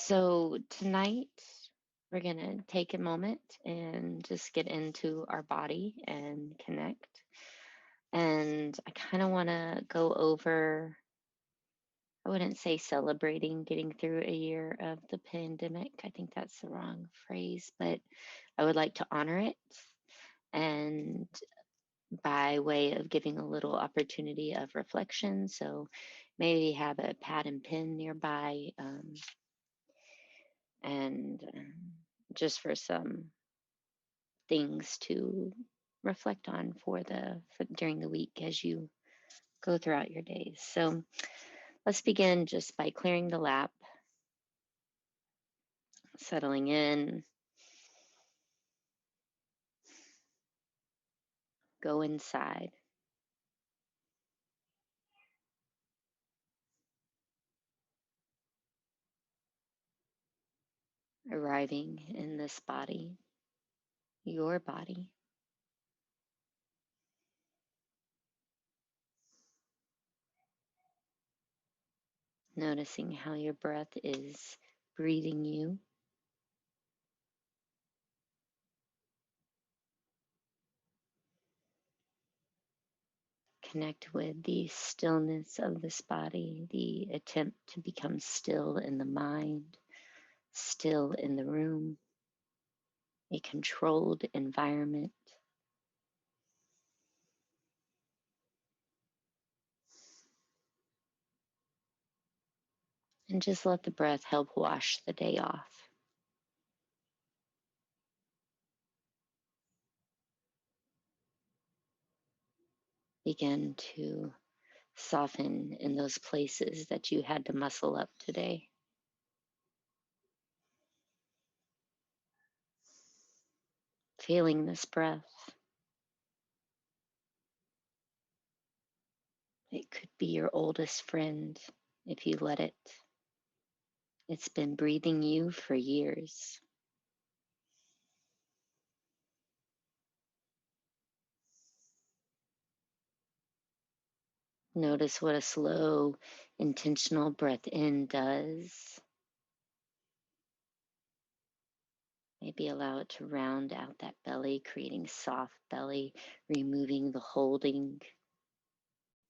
So tonight we're going to take a moment and just get into our body and connect. And I kind of want to go over, I wouldn't say celebrating getting through a year of the pandemic. I think that's the wrong phrase, but I would like to honor it. And by way of giving a little opportunity of reflection. So maybe have a pad and pen nearby, and just for some things to reflect on for during the week as you go throughout your days. So let's begin just by clearing the lap, settling in, go inside, arriving in this body, your body. Noticing how your breath is breathing you. Connect with the stillness of this body, the attempt to become still in the mind, still in the room, a controlled environment. And just let the breath help wash the day off. Begin to soften in those places that you had to muscle up today. Feeling this breath. It could be your oldest friend if you let it. It's been breathing you for years. Notice what a slow, intentional breath in does. Maybe allow it to round out that belly, creating soft belly, removing the holding,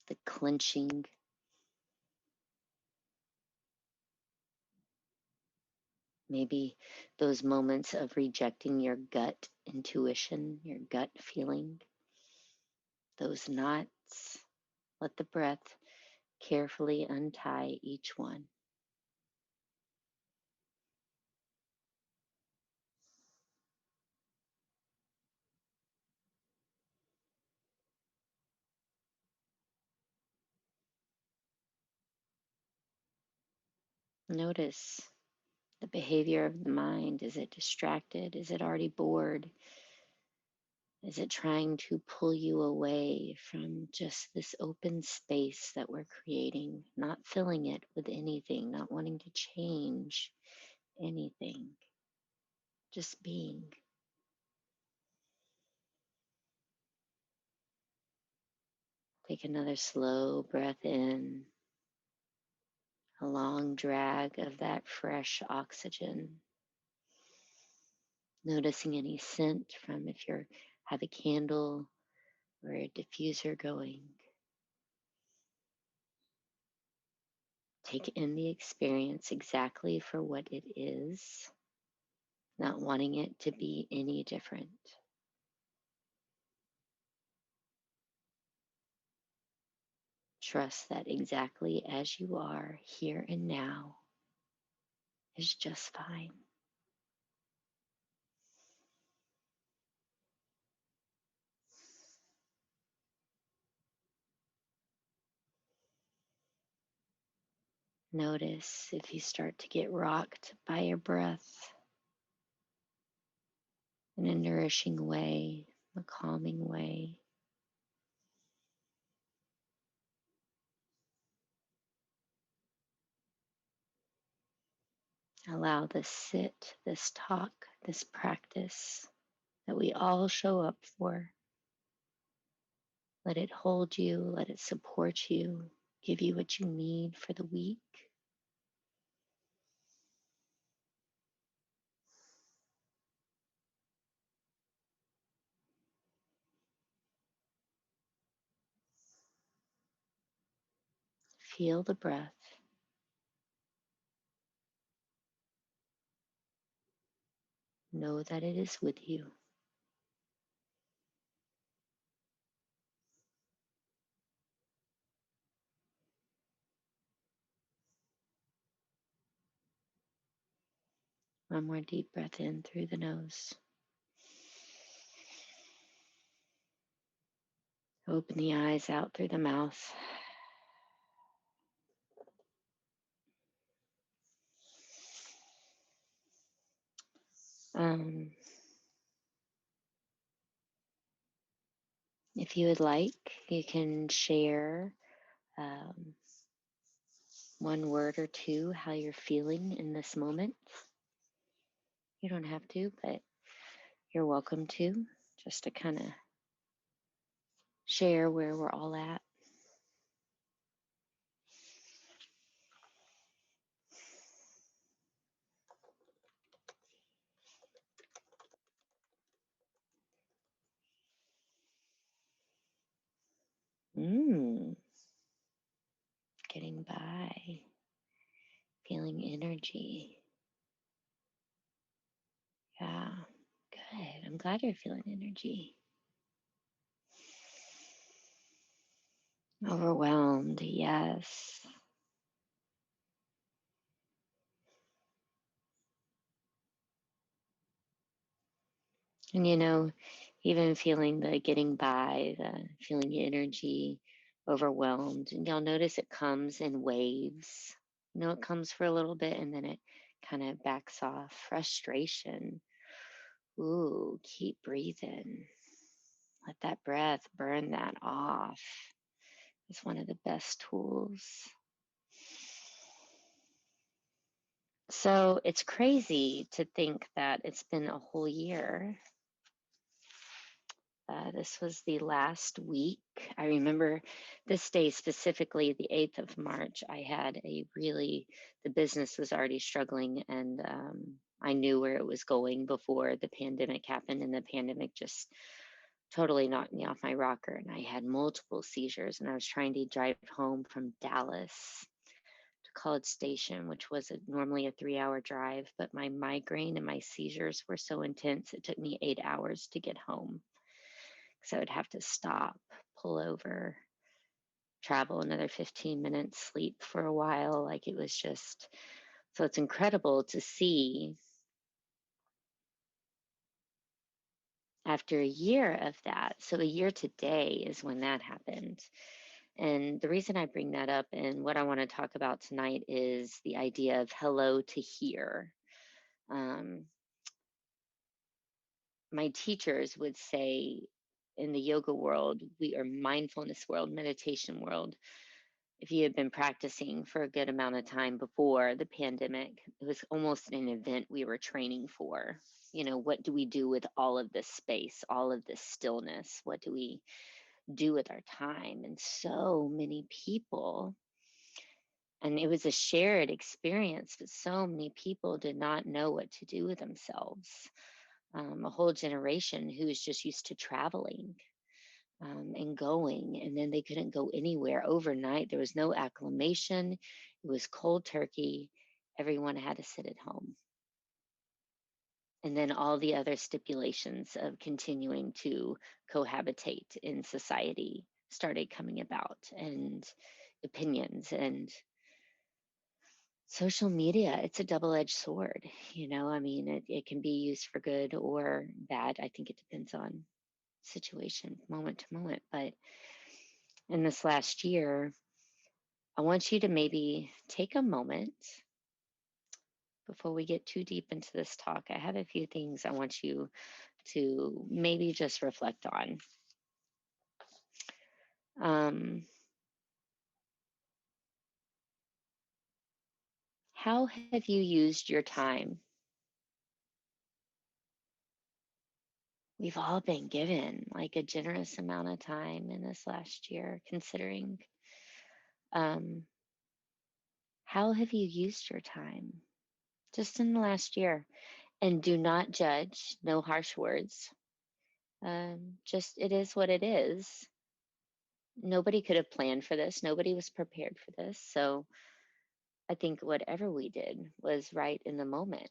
the clenching. Maybe those moments of rejecting your gut intuition, your gut feeling, those knots. Let the breath carefully untie each one. Notice the behavior of the mind. Is it distracted? Is it already bored? Is it trying to pull you away from just this open space that we're creating, not filling it with anything, not wanting to change anything, just being? Take another slow breath in, a long drag of that fresh oxygen. Noticing any scent from if you have a candle or a diffuser going. Take in the experience exactly for what it is, not wanting it to be any different. Trust that exactly as you are here and now is just fine. Notice if you start to get rocked by your breath in a nourishing way, a calming way. Allow this sit, this talk, this practice that we all show up for. Let it hold you, let it support you, give you what you need for the week. Feel the breath. Know that it is with you. One more deep breath in through the nose. Open the eyes out through the mouth. Um, if you would like, you can share um, one word or two how you're feeling in this moment. You don't have to, but you're welcome to, just to kind of share where we're all at. Getting by, feeling energy. Yeah, good. I'm glad you're feeling energy. Overwhelmed, yes. And even feeling the getting by, the feeling the energy, overwhelmed. And you'll notice it comes in waves. It comes for a little bit and then it kind of backs off. Frustration. Ooh, keep breathing. Let that breath burn that off. It's one of the best tools. So it's crazy to think that it's been a whole year. This was the last week. I remember this day specifically, the 8th of March. The business was already struggling, and I knew where it was going before the pandemic happened, and the pandemic just totally knocked me off my rocker. And I had multiple seizures, and I was trying to drive home from Dallas to College Station, which was normally a 3-hour drive, but my migraine and my seizures were so intense, it took me 8 hours to get home. So I would have to stop, pull over, travel another 15 minutes, sleep for a while. Like it was just, so it's incredible to see after a year of that. So a year today is when that happened. And the reason I bring that up and what I want to talk about tonight is the idea of hello to here. Um, my teachers would say in the yoga world, mindfulness world, meditation world, if you had been practicing for a good amount of time before the pandemic, it was almost an event we were training for. What do we do with all of this space, all of this stillness? What do we do with our time? And so many people, and it was a shared experience, but so many people did not know what to do with themselves. A whole generation who's just used to traveling and going, and then they couldn't go anywhere overnight. There was no acclimation. It was cold turkey. Everyone had to sit at home. And then all the other stipulations of continuing to cohabitate in society started coming about, and opinions and social media. It's a double-edged sword. It can be used for good or bad. I think it depends on situation, moment to moment. But in this last year, I want you to maybe take a moment before we get too deep into this talk. I have a few things I want you to maybe just reflect on. How have you used your time? We've all been given like a generous amount of time in this last year, considering. How have you used your time just in the last year? And do not judge, no harsh words. Just it is what it is. Nobody could have planned for this. Nobody was prepared for this. So I think whatever we did was right in the moment.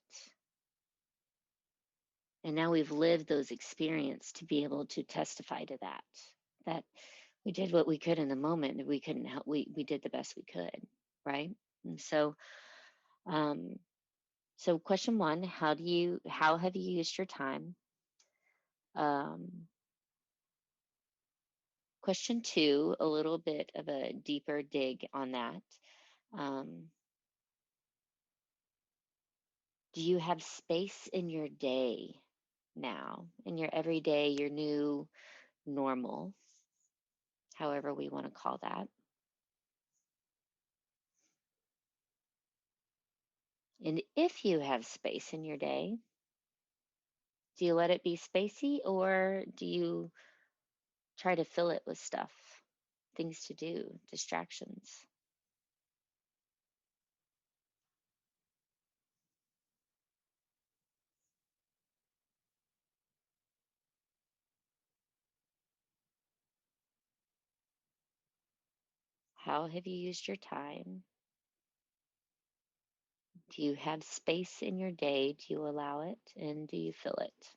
And now we've lived those experiences to be able to testify to that, that we did what we could in the moment, that we couldn't help, we did the best we could, right? And so, um, so question one, how have you used your time? Um, Question two, a little bit of a deeper dig on that. Um, do you have space in your day now, in your everyday, your new normal, however we want to call that? And if you have space in your day, do you let it be spacey or do you try to fill it with stuff, things to do, distractions? How have you used your time? Do you have space in your day? Do you allow it and do you fill it?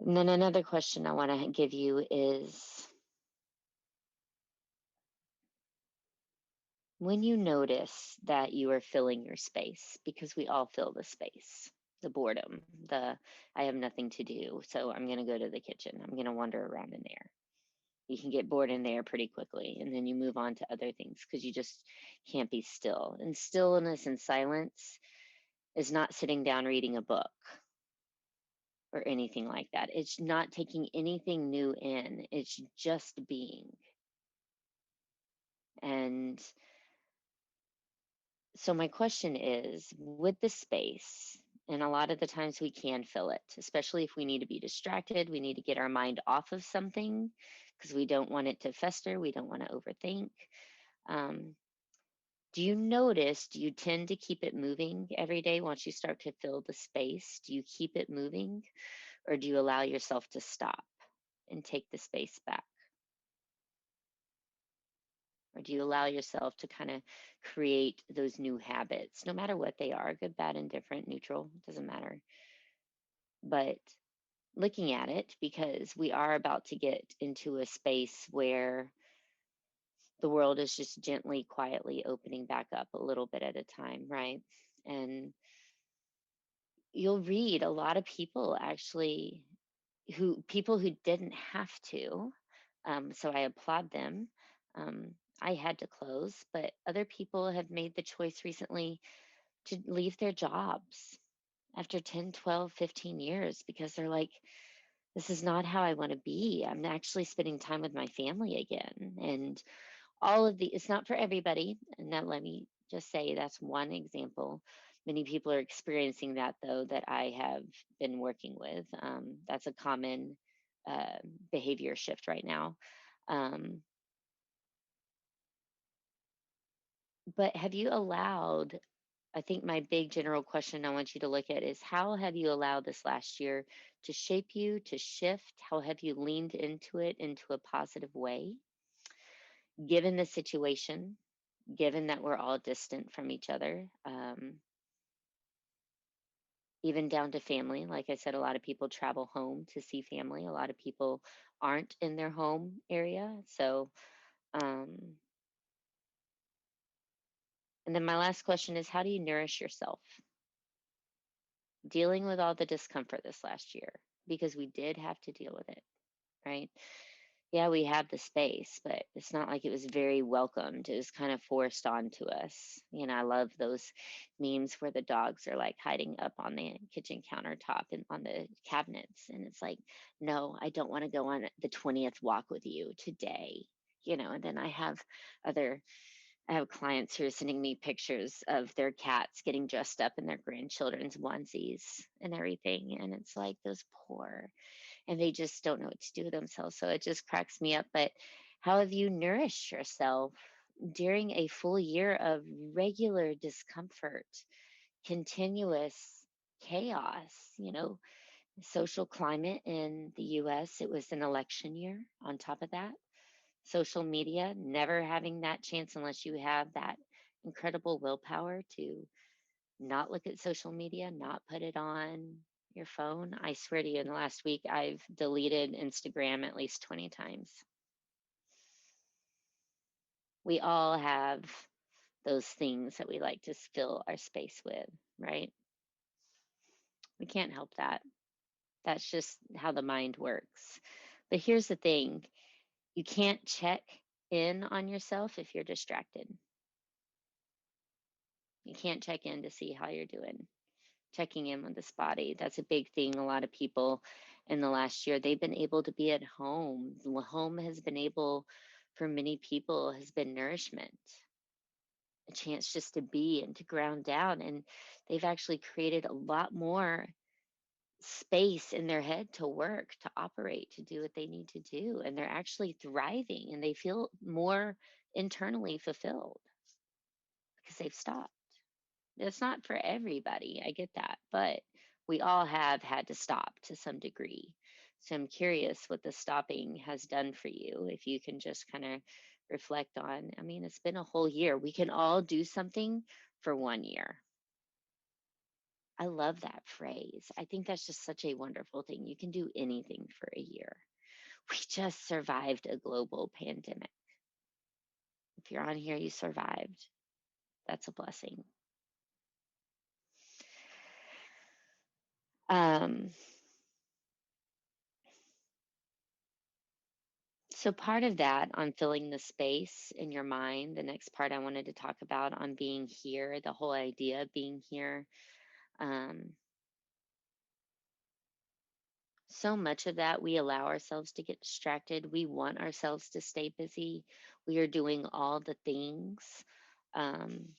And then another question I want to give you is when you notice that you are filling your space, because we all fill the space, the boredom, the I have nothing to do, so I'm going to go to the kitchen. I'm going to wander around in there. You can get bored in there pretty quickly, and then you move on to other things because you just can't be still. And stillness and silence is not sitting down reading a book or anything like that. It's not taking anything new in, it's just being. And so my question is, with the space, and a lot of the times we can fill it, especially if we need to be distracted, we need to get our mind off of something because we don't want it to fester, we don't want to overthink. Um, do you notice, do you tend to keep it moving every day once you start to fill the space? Do you keep it moving or do you allow yourself to stop and take the space back? Or do you allow yourself to kind of create those new habits, no matter what they are, good, bad, indifferent, neutral, doesn't matter. But looking at it, because we are about to get into a space where the world is just gently, quietly opening back up a little bit at a time, right? And you'll read a lot of people actually people who didn't have to. So I applaud them. I had to close, but other people have made the choice recently to leave their jobs after 10, 12, 15 years because they're like, this is not how I want to be. I'm actually spending time with my family again. And all of the, it's not for everybody. And now let me just say that's one example. Many people are experiencing that though, that I have been working with. That's a common uh, behavior shift right now. Um, but have you allowed, I think my big general question I want you to look at is how have you allowed this last year to shape you, to shift? How have you leaned into it into a positive way, given the situation, given that we're all distant from each other, even down to family? Like I said, a lot of people travel home to see family. A lot of people aren't in their home area. So, um, and then my last question is how do you nourish yourself? Dealing with all the discomfort this last year, because we did have to deal with it, right? Yeah, we have the space, but it's not like it was very welcomed. It was kind of forced onto us. You know, I love those memes where the dogs are like hiding up on the kitchen countertop and on the cabinets. And it's like, no, I don't want to go on the 20th walk with you today. You know, and then other I have clients who are sending me pictures of their cats getting dressed up in their grandchildren's onesies and everything. And it's like those poor, and they just don't know what to do with themselves. So it just cracks me up. But how have you nourished yourself during a full year of regular discomfort, continuous chaos? You know, social climate in the US, it was an election year on top of that. Social media, never having that chance unless you have that incredible willpower to not look at social media, not put it on your phone. I swear to you, in the last week, I've deleted Instagram at least 20 times. We all have those things that we like to fill our space with, right? We can't help that. That's just how the mind works. But here's the thing, you can't check in on yourself if you're distracted. You can't check in to see how you're doing. Checking in with this body, that's a big thing. A lot of people in the last year, they've been able to be at home. The home has been able, for many people, has been nourishment, a chance just to be and to ground down. And they've actually created a lot more space in their head to work, to operate, to do what they need to do. And they're actually thriving and they feel more internally fulfilled because they've stopped. It's not for everybody, I get that, but we all have had to stop to some degree. So I'm curious what the stopping has done for you. If you can just kind of reflect on, I mean, it's been a whole year. We can all do something for 1 year. I love that phrase. I think that's just such a wonderful thing. You can do anything for a year. We just survived a global pandemic. If you're on here, you survived. That's a blessing. Um, So, part of that on filling the space in your mind, the next part I wanted to talk about on being here, the whole idea of being here. Um, so much of that, we allow ourselves to get distracted. We want ourselves to stay busy. We are doing all the things. Um,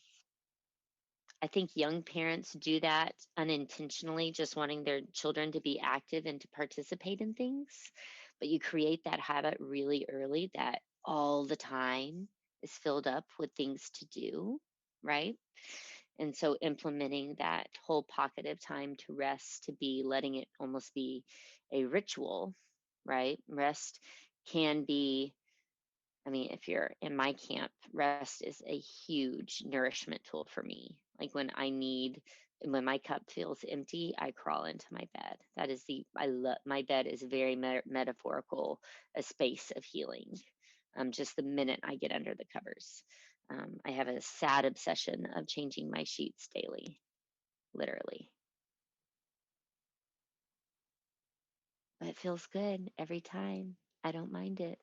I think young parents do that unintentionally, just wanting their children to be active and to participate in things. But you create that habit really early that all the time is filled up with things to do, right? And so implementing that whole pocket of time to rest, to be letting it almost be a ritual, right? Rest can be, I mean, if you're in my camp, rest is a huge nourishment tool for me. Like when my cup feels empty, I crawl into my bed. That is I love, my bed is very metaphorical, a space of healing. Just the minute I get under the covers. I have a sad obsession of changing my sheets daily, literally. But it feels good every time. I don't mind it.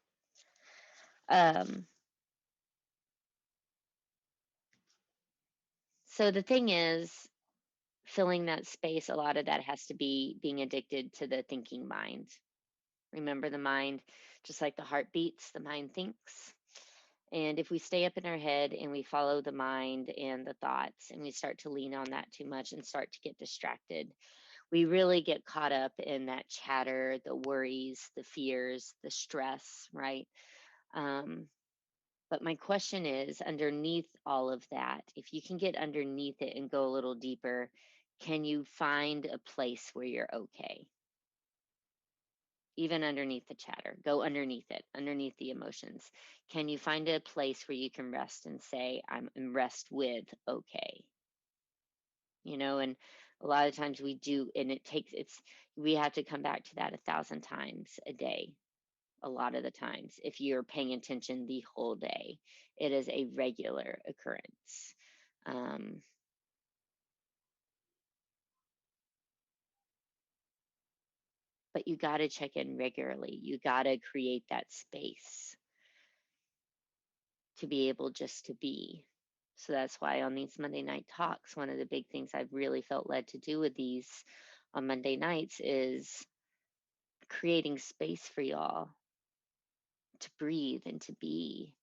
Um, so the thing is, filling that space, a lot of that has to be being addicted to the thinking mind. Remember, the mind, just like the heart beats, the mind thinks. And if we stay up in our head and we follow the mind and the thoughts and we start to lean on that too much and start to get distracted, we really get caught up in that chatter, the worries, the fears, the stress, right? Um, but my question is, underneath all of that, if you can get underneath it and go a little deeper, can you find a place where you're okay? Even underneath the chatter, go underneath it, underneath the emotions. Can you find a place where you can rest and say, I'm in rest with okay? And a lot of times we do, and we have to come back to that 1,000 times a day. A lot of the times, if you're paying attention the whole day, it is a regular occurrence. Um, but you got to check in regularly. You got to create that space to be able just to be. So that's why on these Monday night talks, one of the big things I've really felt led to do with these on Monday nights is creating space for y'all to breathe and to be,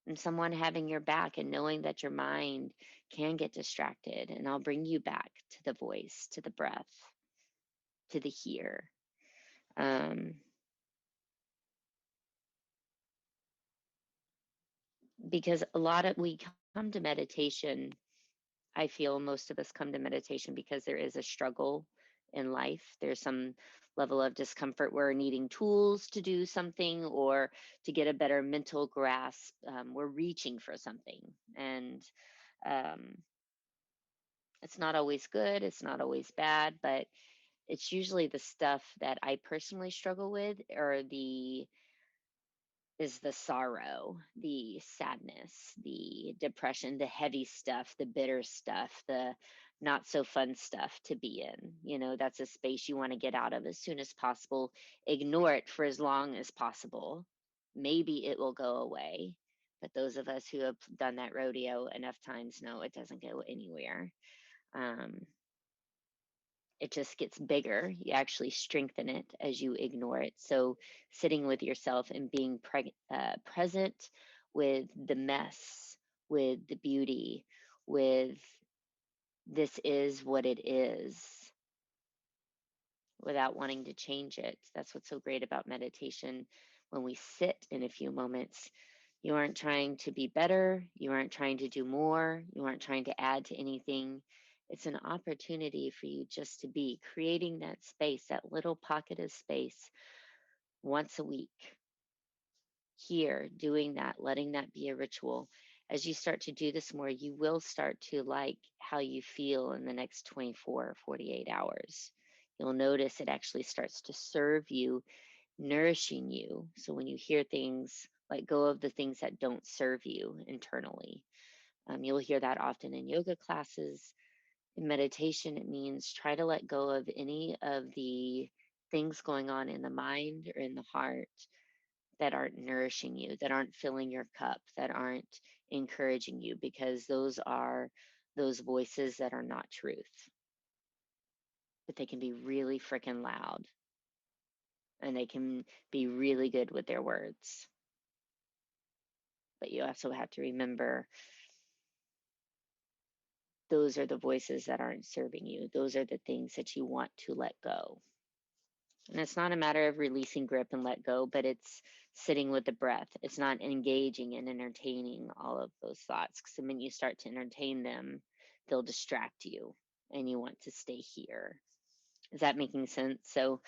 and someone having your back and knowing that your mind can get distracted, and I'll bring you back to the voice, to the breath, to the here. um, because a lot of we come to meditation, I feel most of us come to meditation because there is a struggle in life. There's some level of discomfort where we're needing tools to do something or to get a better mental grasp. We're reaching for something. And um, it's not always good, it's not always bad, but it's usually the stuff that I personally struggle with, or the is the sorrow, the sadness, the depression, the heavy stuff, the bitter stuff, the not so fun stuff to be in. That's a space you want to get out of as soon as possible. Ignore it for as long as possible. Maybe it will go away. But those of us who have done that rodeo enough times know it doesn't go anywhere. Um, it just gets bigger. You actually strengthen it as you ignore it. So, sitting with yourself and being present with the mess, with the beauty, with this is what it is, without wanting to change it. That's what's so great about meditation. When we sit in a few moments, you aren't trying to be better, you aren't trying to do more, you aren't trying to add to anything. It's an opportunity for you just to be, creating that space, that little pocket of space once a week. Here, doing that, letting that be a ritual. As you start to do this more, you will start to like how you feel in the next 24 or 48 hours. You'll notice it actually starts to serve you, nourishing you. So when you hear things, let go of the things that don't serve you internally. You'll hear that often in yoga classes. In meditation, it means try to let go of any of the things going on in the mind or in the heart that aren't nourishing you, that aren't filling your cup, that aren't encouraging you, because those are those voices that are not truth. But they can be really freaking loud, and they can be really good with their words. But you also have to remember those are the voices that aren't serving you. Those are the things that you want to let go. And it's not a matter of releasing grip and let go, but it's sitting with the breath. It's not engaging and entertaining all of those thoughts. Because the minute you start to entertain them, they'll distract you and you want to stay here. Is that making sense? So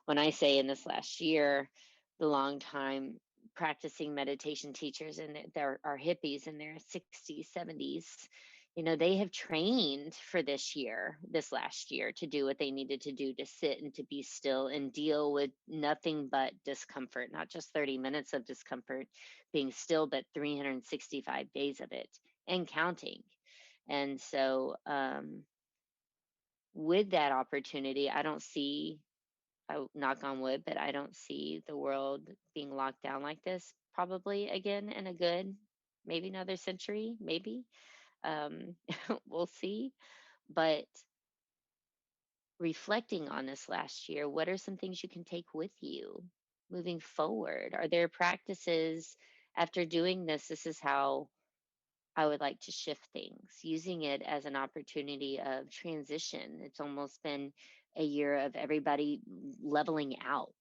when I say in this last year, the long time practicing meditation teachers, and there are hippies in their 60s, 70s, they have trained for this last year, to do what they needed to do, to sit and to be still and deal with nothing but discomfort, not just 30 minutes of discomfort being still, but 365 days of it and counting. And so, with that opportunity, I don't see, I knock on wood, but I don't see the world being locked down like this probably again in a good, maybe another century, maybe. Um, we'll see. But reflecting on this last year, what are some things you can take with you moving forward? Are there practices after doing this? This is how I would like to shift things, using it as an opportunity of transition. It's almost been a year of everybody leveling out,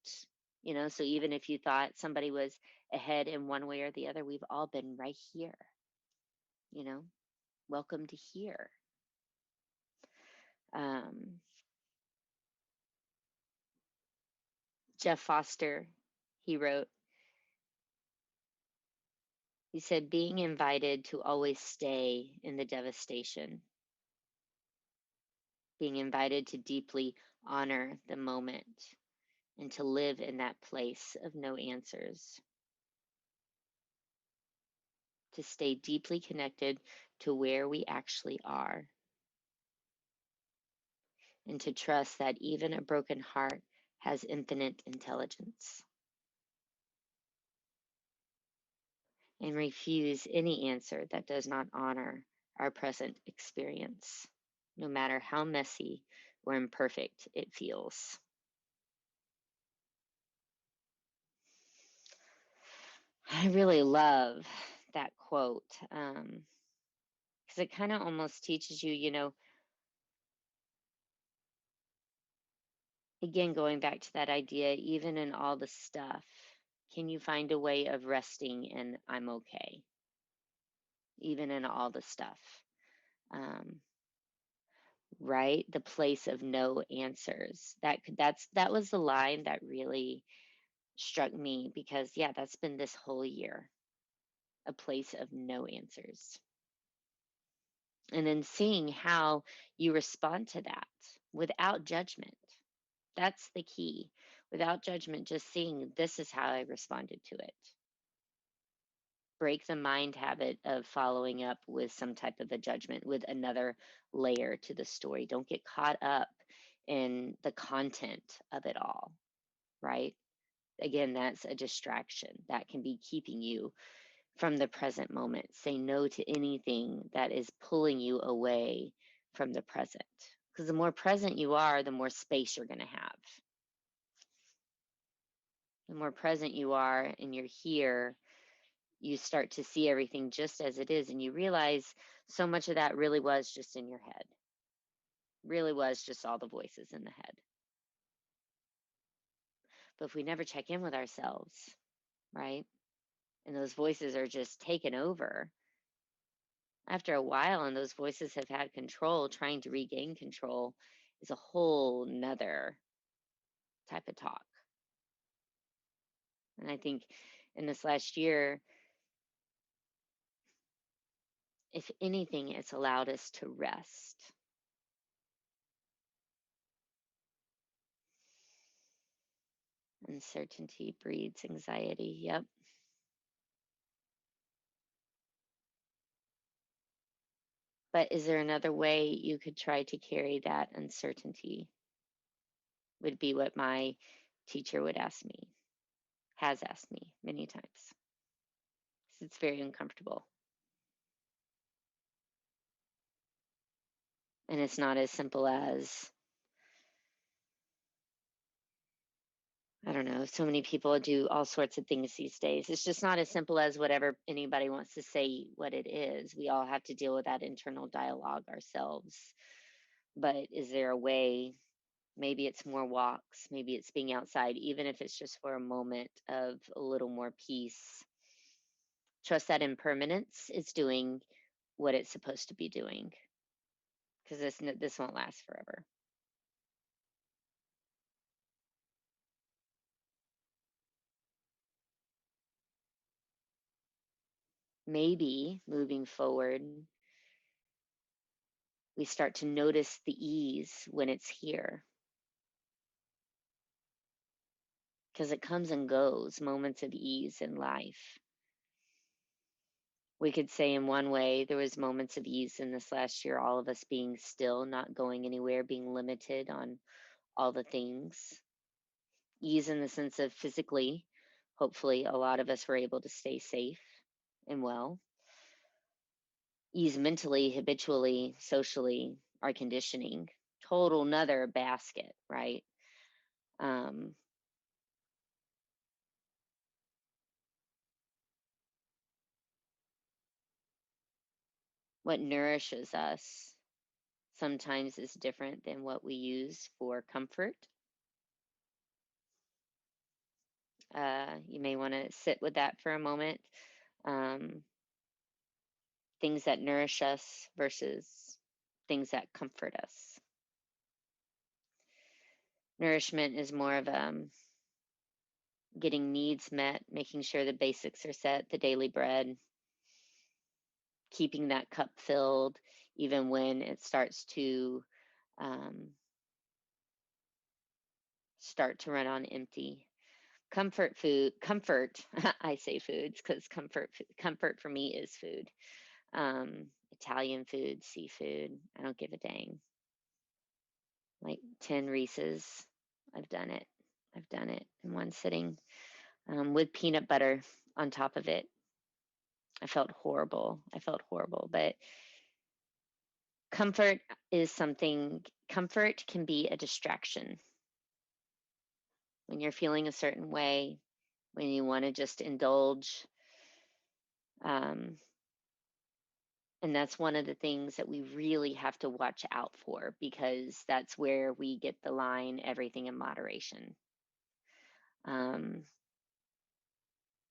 so even if you thought somebody was ahead in one way or the other, we've all been right here, you know, welcome to here. Um, Jeff Foster, he wrote, he said, being invited to always stay in the devastation, being invited to deeply honor the moment and to live in that place of no answers, to stay deeply connected to where we actually are, and to trust that even a broken heart has infinite intelligence, and refuse any answer that does not honor our present experience, no matter how messy or imperfect it feels. I really love that quote, because it kind of almost teaches you, again, going back to that idea, even in all the stuff, can you find a way of resting in I'm okay, even in all the stuff? Um, right? The place of no answers. That was the line that really struck me, because yeah, that's been this whole year, a place of no answers. And then seeing how you respond to that without judgment. That's the key. Without judgment, just seeing this is how I responded to it. Break the mind habit of following up with some type of a judgment, with another layer to the story. Don't get caught up in the content of it all, right? Again, that's a distraction that can be keeping you from the present moment. Say no to anything that is pulling you away from the present. Because the more present you are, the more space you're going to have. The more present you are and you're here, you start to see everything just as it is. And you realize so much of that really was just in your head, really was just all the voices in the head. But if we never check in with ourselves, right? And those voices are just taken over after a while, and those voices have had control, trying to regain control is a whole nother type of talk. And I think in this last year, if anything, it's allowed us to rest. Uncertainty breeds anxiety. Yep. But is there another way you could try to carry that uncertainty? Would be what my teacher would ask me, has asked me many times. It's very uncomfortable. And it's not as simple as, I don't know, so many people do all sorts of things these days. It's just not as simple as whatever anybody wants to say what it is. We all have to deal with that internal dialogue ourselves. But is there a way? Maybe it's more walks, maybe it's being outside, even if it's just for a moment of a little more peace. Trust that impermanence is doing what it's supposed to be doing, because this won't last forever. Maybe moving forward, we start to notice the ease when it's here, because it comes and goes, moments of ease in life. We could say in one way there was moments of ease in this last year, all of us being still, not going anywhere, being limited on all the things. Ease in the sense of physically, hopefully a lot of us were able to stay safe and well. Ease mentally, habitually, socially, our conditioning, total another basket, right? um, what nourishes us sometimes is different than what we use for comfort. You may want to sit with that for a moment. um, Things that nourish us versus things that comfort us. Nourishment is more of getting needs met, making sure the basics are set, the daily bread, keeping that cup filled, even when it starts to um, run on empty. Comfort food, comfort. I say foods because comfort for me is food. Italian food, seafood. I don't give a dang. Like 10 Reese's. I've done it. I've done it in one sitting, with peanut butter on top of it. I felt horrible. I felt horrible. But comfort is something, comfort can be a distraction when you're feeling a certain way, when you want to just indulge. Um, and that's one of the things that we really have to watch out for, because that's where we get the line, everything in moderation. Um,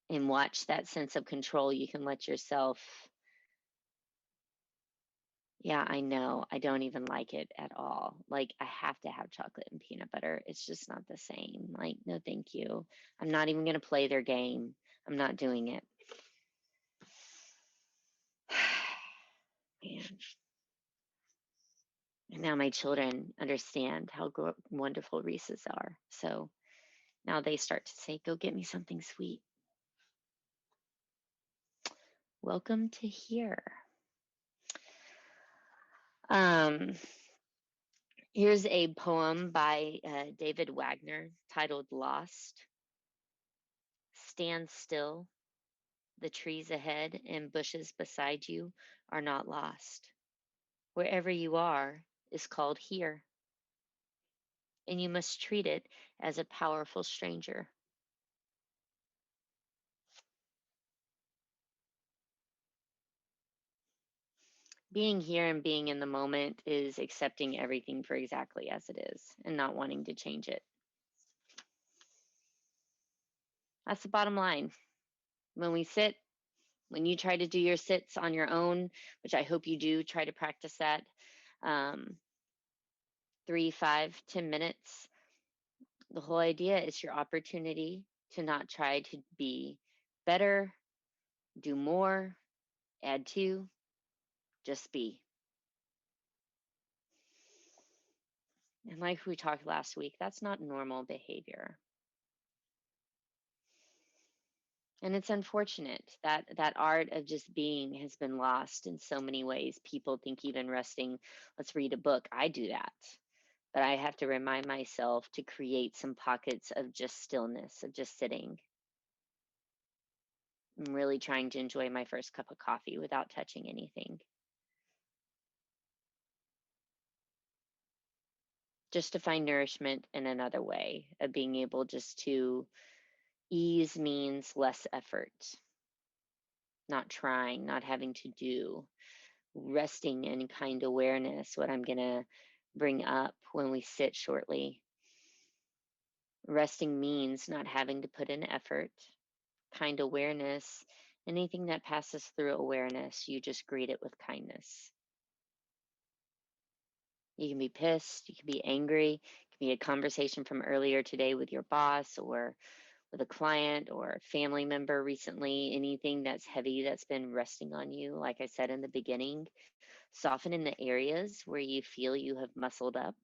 and watch that sense of control you can let yourself Yeah, I know. I don't even like it at all. Like, I have to have chocolate and peanut butter. It's just not the same. Like, no, thank you. I'm not even going to play their game. I'm not doing it. Man. And now my children understand how wonderful Reese's are. So now they start to say, go get me something sweet. Welcome to here. Um, Here's a poem by David Wagner titled Lost. Stand still. The trees ahead and bushes beside you are not lost. Wherever you are is called here, and you must treat it as a powerful stranger. Being here and being in the moment is accepting everything for exactly as it is and not wanting to change it. That's the bottom line. When we sit, when you try to do your sits on your own, which I hope you do, try to practice that, um, 3, 5, 10 minutes. The whole idea is your opportunity to not try to be better, do more, add to, just be. And like we talked last week, that's not normal behavior. And it's unfortunate that that art of just being has been lost in so many ways. People think even resting, let's read a book. I do that. But I have to remind myself to create some pockets of just stillness, of just sitting. I'm really trying to enjoy my first cup of coffee without touching anything. Just to find nourishment in another way of being able just to ease means less effort, not trying, not having to do, resting in kind awareness, what I'm going to bring up when we sit shortly. Resting means not having to put in effort, kind awareness, anything that passes through awareness, you just greet it with kindness. You can be pissed, you can be angry, it can be a conversation from earlier today with your boss or with a client or a family member recently, anything that's heavy that's been resting on you. Like I said in the beginning, soften in the areas where you feel you have muscled up,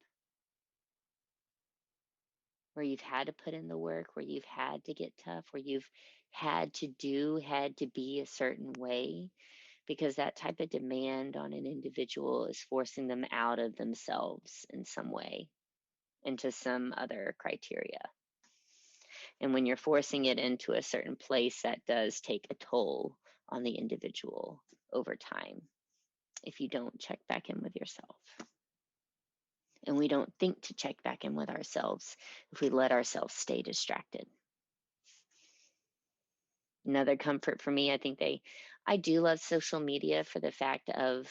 where you've had to put in the work, where you've had to get tough, where you've had to be a certain way, because that type of demand on an individual is forcing them out of themselves in some way into some other criteria. And when you're forcing it into a certain place, that does take a toll on the individual over time if you don't check back in with yourself. And we don't think to check back in with ourselves if we let ourselves stay distracted. Another comfort for me, I do love social media for the fact of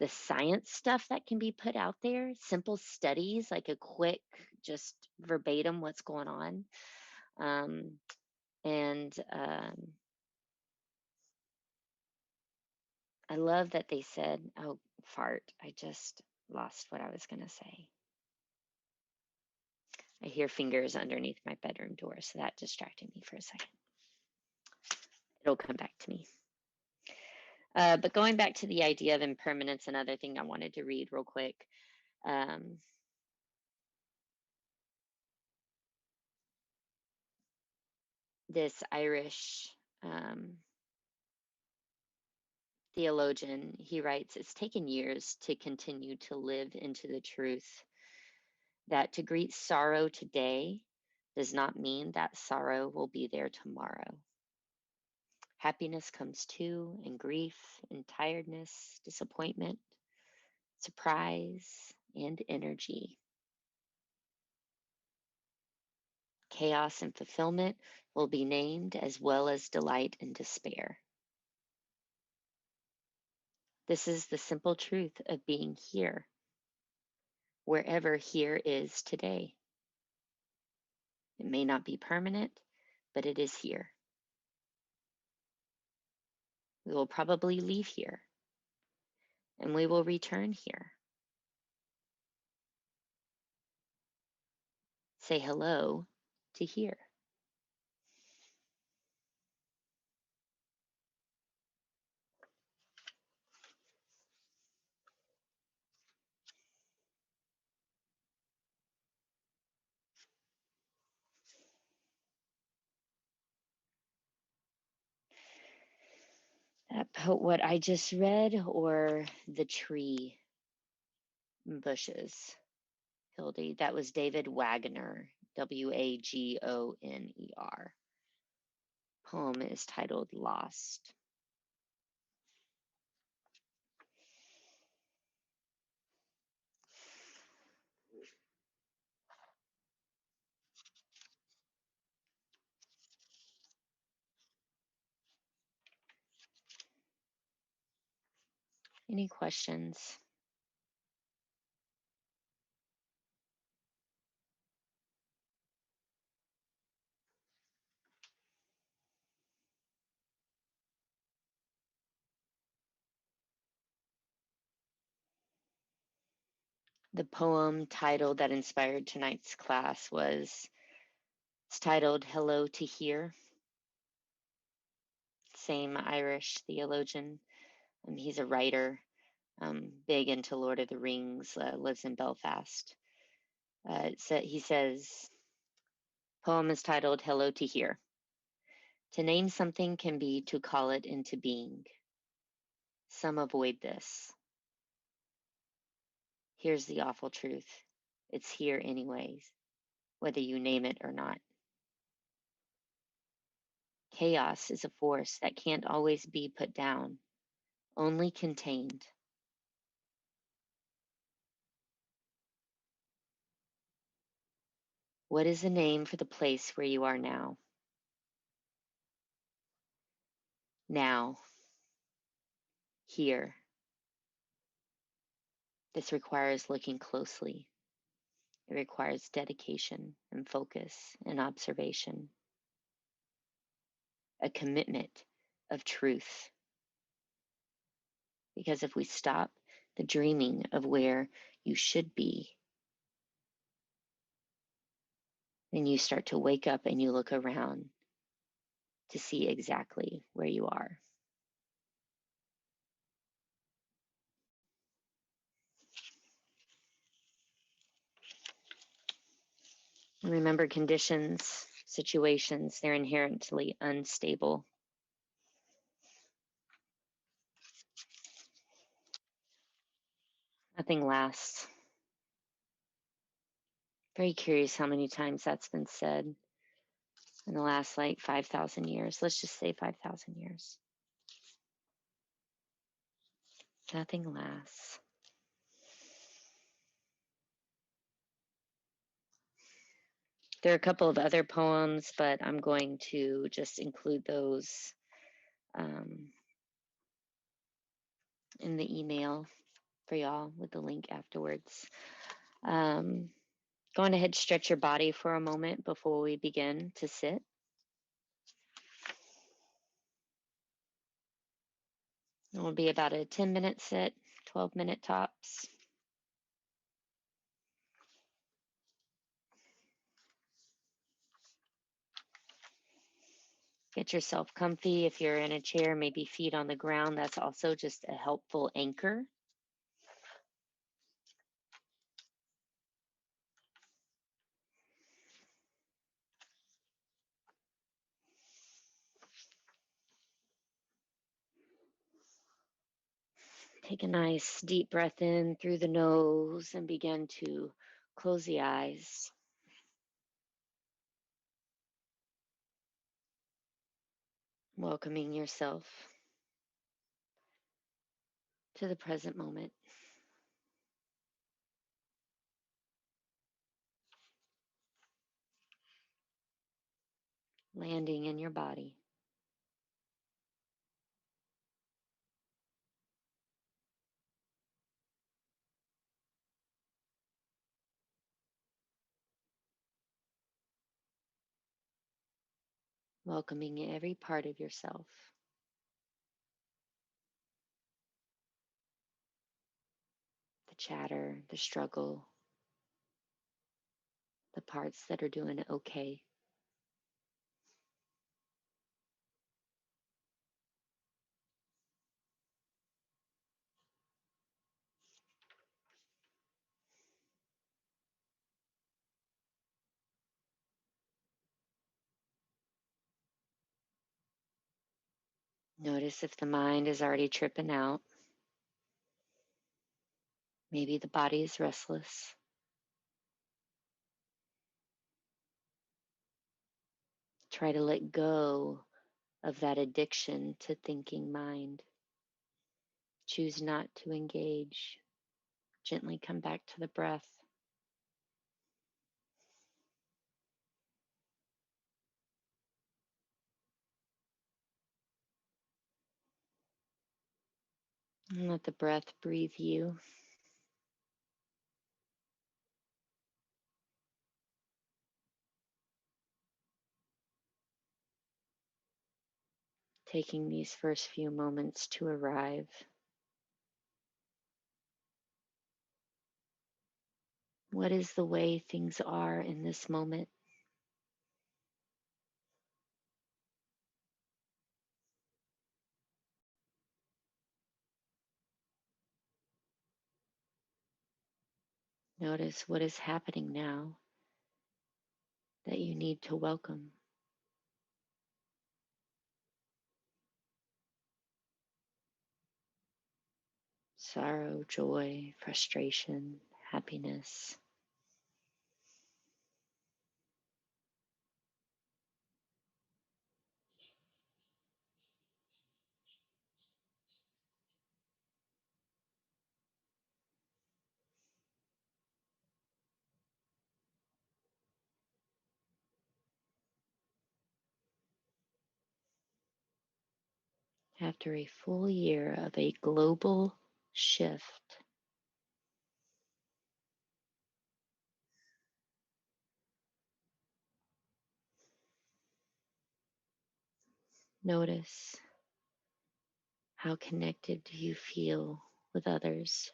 the science stuff that can be put out there, simple studies, like a quick, just verbatim what's going on. Um, and I love that they said, oh, fart. I just lost what I was going to say. I hear fingers underneath my bedroom door, so that distracted me for a second. It'll come back to me. But going back to the idea of impermanence, another thing I wanted to read real quick. Um, this Irish theologian, he writes, it's taken years to continue to live into the truth that to greet sorrow today does not mean that sorrow will be there tomorrow. Happiness comes too, and grief, and tiredness, disappointment, surprise, and energy. Chaos and fulfillment will be named, as well as delight and despair. This is the simple truth of being here, wherever here is today. It may not be permanent, but it is here. We will probably leave here, and we will return here. Say hello to here. What I just read, or the tree bushes, Hildy. That was David Wagner, Wagoner. Poem is titled Lost. Any questions? The poem title that inspired tonight's class it's titled Hello to Here. Same Irish theologian. He's a writer, big into Lord of the Rings, lives in Belfast. He says, poem is titled Hello to Here. To name something can be to call it into being. Some avoid this. Here's the awful truth. It's here anyways, whether you name it or not. Chaos is a force that can't always be put down, only contained. What is the name for the place where you are now? Now. Here. This requires looking closely. It requires dedication and focus and observation. A commitment of truth. Because if we stop the dreaming of where you should be, then you start to wake up and you look around to see exactly where you are. And remember, conditions, situations, they're inherently unstable. Nothing lasts. Very curious how many times that's been said in the last 5,000 years. Let's just say 5,000 years. Nothing lasts. There are a couple of other poems, but I'm going to just include those in the email for y'all with the link afterwards. Go on ahead, stretch your body for a moment before we begin to sit. It will be about a 10-minute sit, 12-minute tops. Get yourself comfy. If you're in a chair, maybe feet on the ground. That's also just a helpful anchor. Take a nice deep breath in through the nose and begin to close the eyes. Welcoming yourself to the present moment. Landing in your body. Welcoming every part of yourself. chatter, the struggle, the parts that are doing okay. Notice if the mind is already tripping out. Maybe the body is restless. Try to let go of that addiction to thinking mind. Choose not to engage. Gently come back to the breath. And let the breath breathe you. Taking these first few moments to arrive. What is the way things are in this moment? Notice what is happening now that you need to welcome. Sorrow, joy, frustration, happiness. After a full year of a global shift, notice how connected do you feel with others?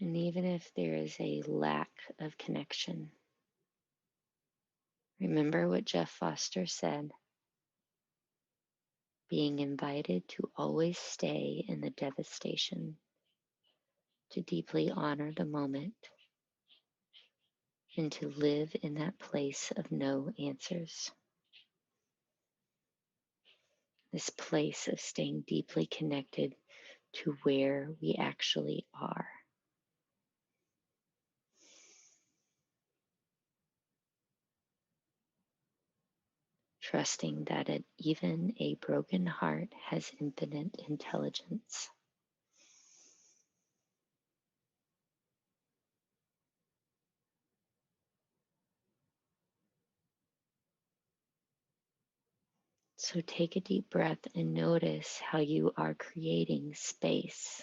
And even if there is a lack of connection, remember what Jeff Foster said, being invited to always stay in the devastation, to deeply honor the moment, and to live in that place of no answers. This place of staying deeply connected to where we actually are. Trusting that even a broken heart has infinite intelligence. So take a deep breath and notice how you are creating space.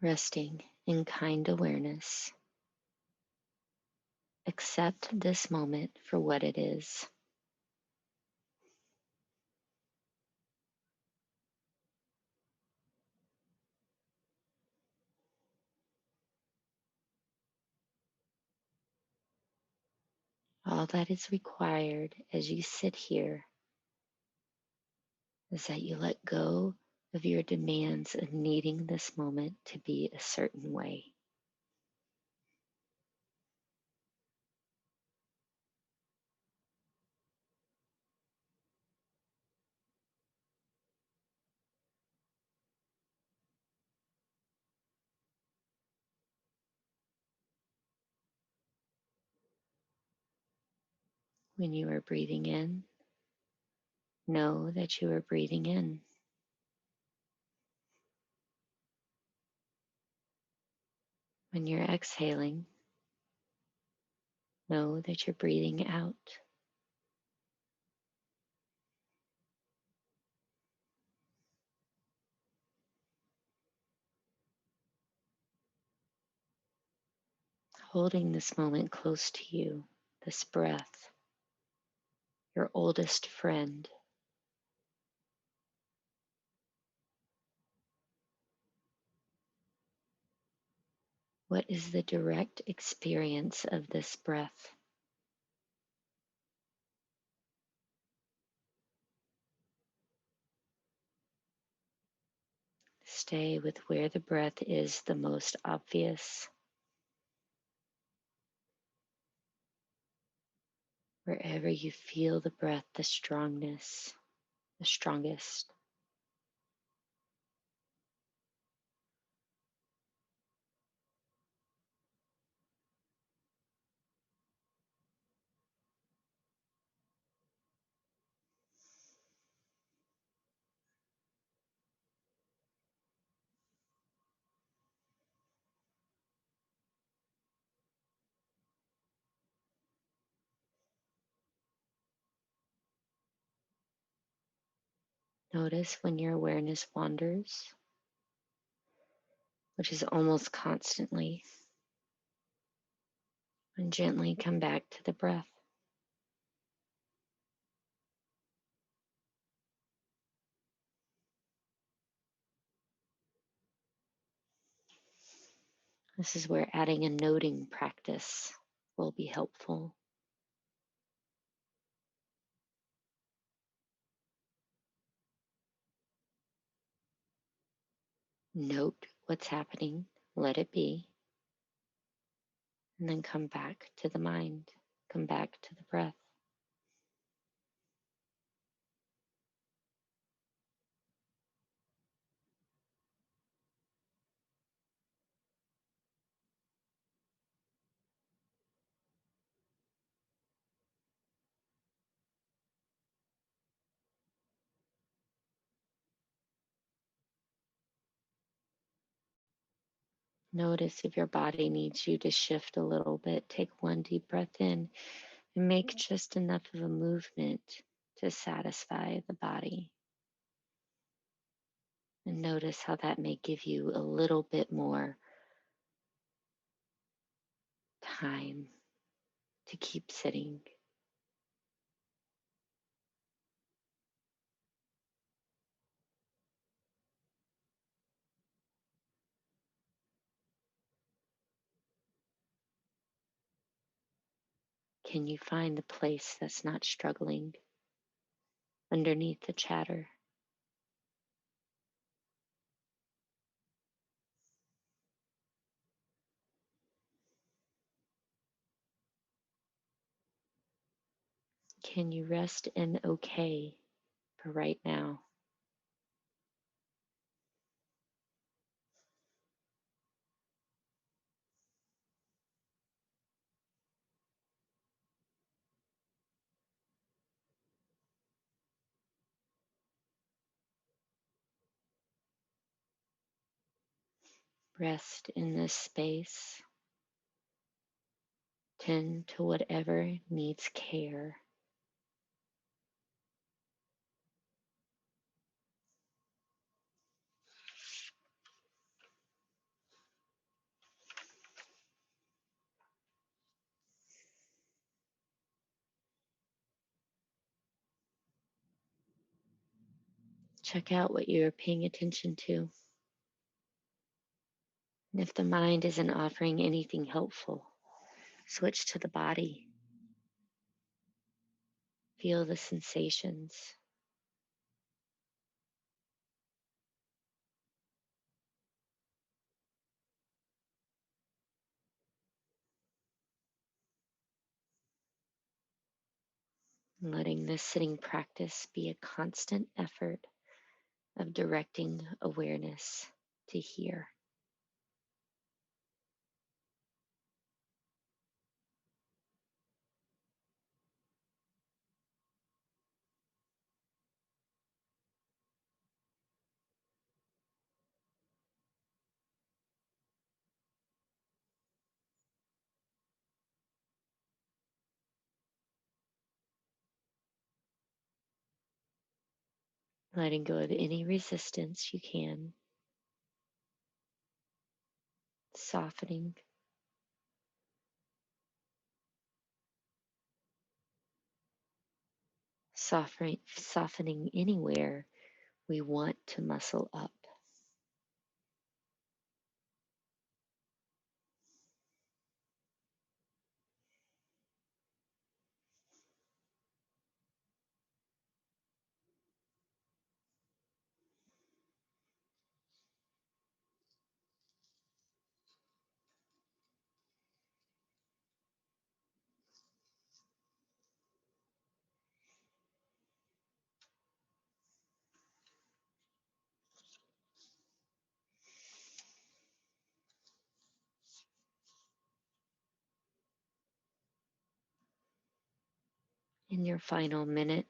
Resting in kind awareness. Accept this moment for what it is. All that is required as you sit here is that you let go of your demands of needing this moment to be a certain way. When you are breathing in, know that you are breathing in. When you're exhaling, know that you're breathing out. Holding this moment close to you, this breath, your oldest friend. What is the direct experience of this breath? Stay with where the breath is the most obvious, wherever you feel the breath the strongest. Notice when your awareness wanders, which is almost constantly, and gently come back to the breath. This is where adding a noting practice will be helpful. Note what's happening, let it be, and then come back to the mind, come back to the breath. Notice if your body needs you to shift a little bit. Take one deep breath in and make just enough of a movement to satisfy the body. And notice how that may give you a little bit more time to keep sitting. Can you find the place that's not struggling underneath the chatter? Can you rest in okay for right now? Rest in this space. Tend to whatever needs care. Check out what you're paying attention to. And if the mind isn't offering anything helpful, switch to the body. Feel the sensations. Letting this sitting practice be a constant effort of directing awareness to here. letting go of any resistance you can, softening, softening anywhere we want to muscle up. In your final minute,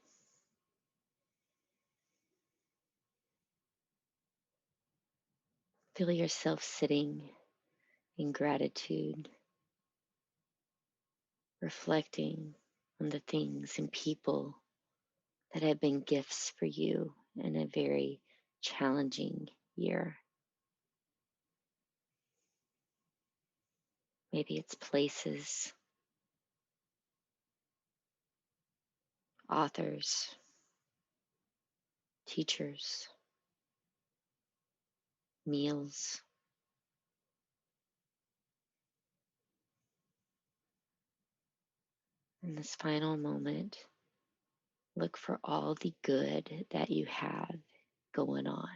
feel yourself sitting in gratitude, reflecting on the things and people that have been gifts for you in a very challenging year. Maybe it's places, authors, teachers, meals. In this final moment, look for all the good that you have going on.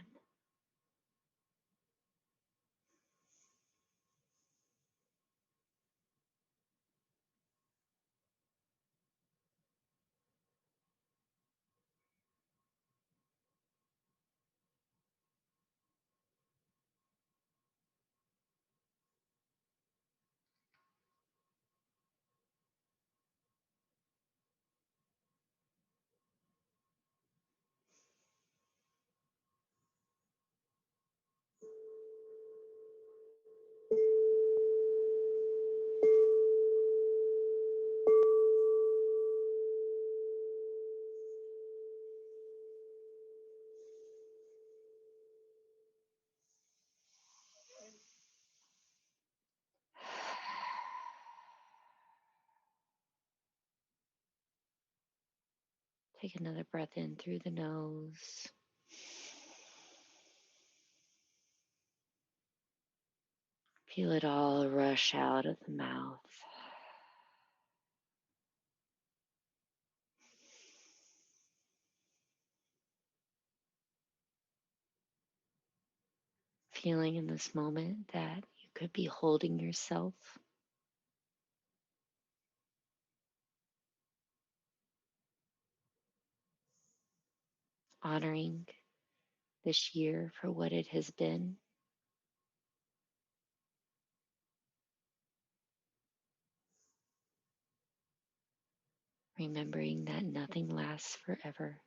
Take another breath in through the nose. Feel it all rush out of the mouth. Feeling in this moment that you could be holding yourself, honoring this year for what it has been. Remembering that nothing lasts forever.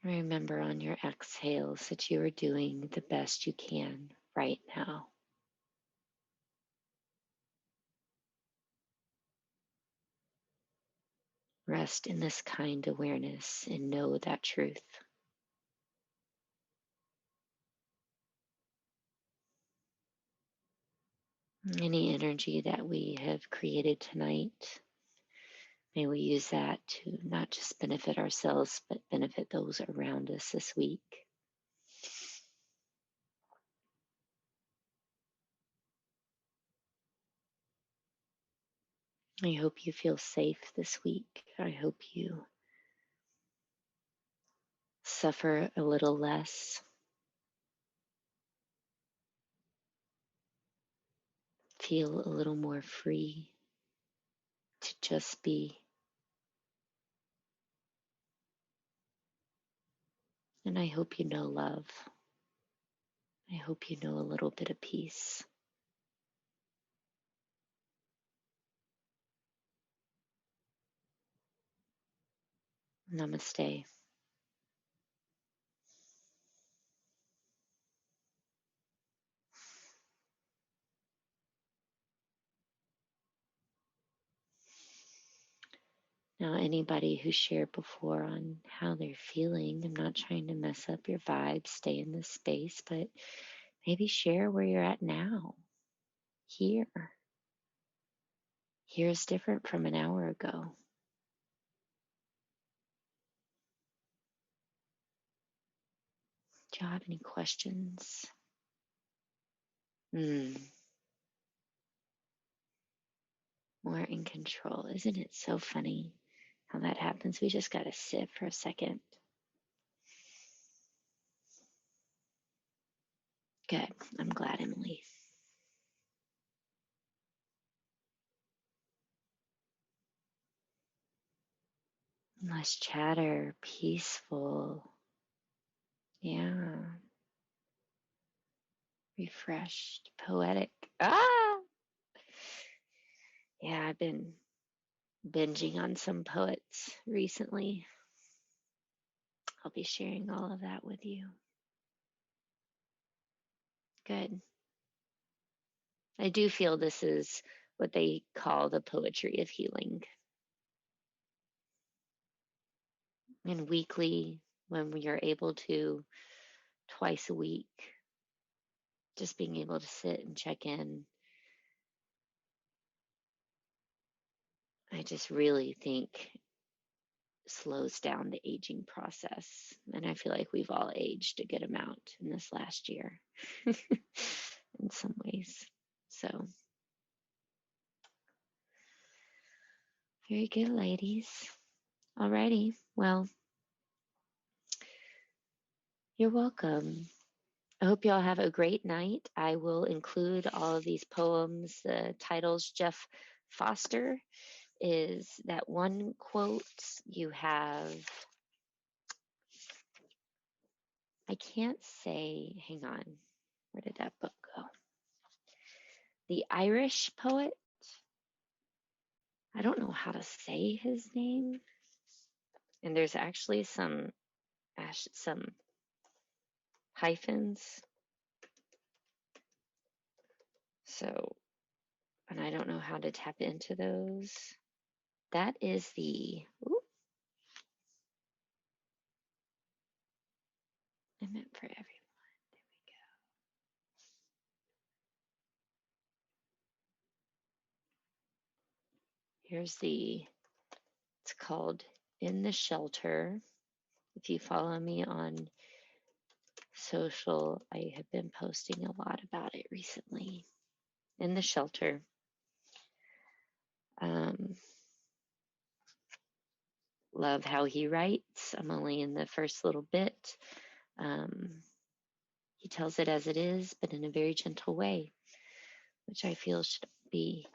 Remember on your exhales that you are doing the best you can right now. Rest in this kind awareness and know that truth. Any energy that we have created tonight, may we use that to not just benefit ourselves, but benefit those around us this week. I hope you feel safe this week. I hope you suffer a little less. Feel a little more free to just be. And I hope you know love. I hope you know a little bit of peace. Namaste. Now, anybody who shared before on how they're feeling, I'm not trying to mess up your vibe, stay in this space, but maybe share where you're at now, here. Here is different from an hour ago. Do you have any questions? More in control. Isn't it so funny how that happens? We just got to sit for a second. Good. I'm glad, Emily. Less chatter, peaceful. Yeah. Refreshed, poetic. Ah! Yeah, I've been binging on some poets recently. I'll be sharing all of that with you. Good. I do feel this is what they call the poetry of healing. And weekly, when we are able to, twice a week, just being able to sit and check in, I just really think slows down the aging process. And I feel like we've all aged a good amount in this last year in some ways. So, very good, ladies. Alrighty. Well, you're welcome. I hope you all have a great night. I will include all of these poems, the titles. Jeff Foster is that one quote. You have, I can't say, hang on, where did that book go? The Irish poet. I don't know how to say his name. And there's actually some hyphens. So, and I don't know how to tap into those. That is the, I meant for everyone. There we go. Here's it's called In the Shelter. If you follow me on social, I have been posting a lot about it recently. In the Shelter. Love how he writes. I'm only in the first little bit. He tells it as it is, but in a very gentle way, which I feel should be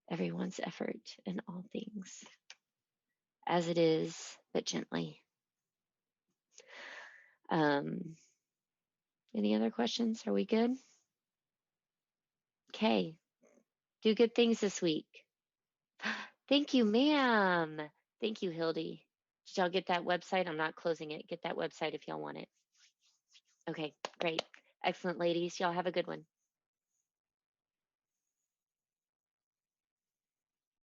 everyone's effort in all things. As it is, but gently. Any other questions? Are we good? Okay. Do good things this week. Thank you, ma'am. Thank you, Hildy. Did y'all get that website? I'm not closing it. Get that website if y'all want it. Okay, great. Excellent, ladies. Y'all have a good one.